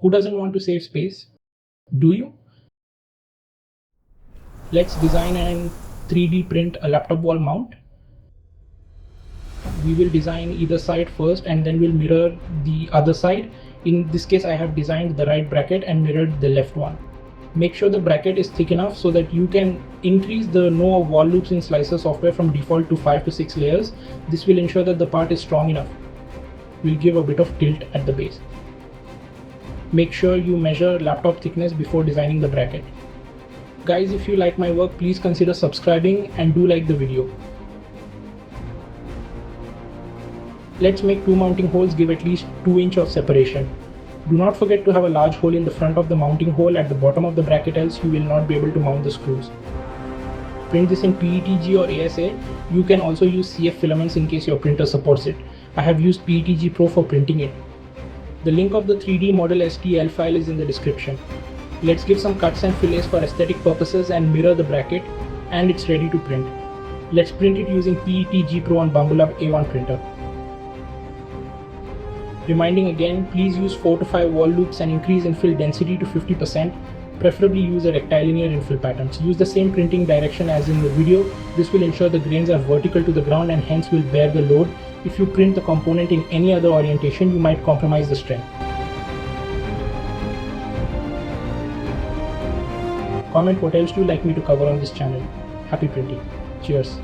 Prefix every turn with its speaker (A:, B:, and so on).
A: Who doesn't want to save space? Do you? Let's design and 3D print a laptop wall mount. We will design either side first and then we'll mirror the other side. In this case, I have designed the right bracket and mirrored the left one. Make sure the bracket is thick enough so that you can increase the no wall loops in Slicer software from default to 5 to 6 layers. This will ensure that the part is strong enough. We'll give a bit of tilt at the base. Make sure you measure laptop thickness before designing the bracket. Guys, if you like my work, please consider subscribing and do like the video. Let's make 2 mounting holes give at least 2 inches of separation. Do not forget to have a large hole in the front of the mounting hole at the bottom of the bracket, else you will not be able to mount the screws. Print this in PETG or ASA. You can also use CF filaments in case your printer supports it. I have used PETG Pro for printing it. The link of the 3D Model STL file is in the description. Let's give some cuts and fillets for aesthetic purposes and mirror the bracket, and it's ready to print. Let's print it using PETG Pro on Bambulab A1 printer. Reminding again, please use 4 to 5 wall loops and increase infill density to 50%. Preferably use a rectilinear infill patterns. Use the same printing direction as in the video. This will ensure the grains are vertical to the ground and hence will bear the load. If you print the component in any other orientation, you might compromise the strength. Comment what else do you like me to cover on this channel. Happy printing. Cheers.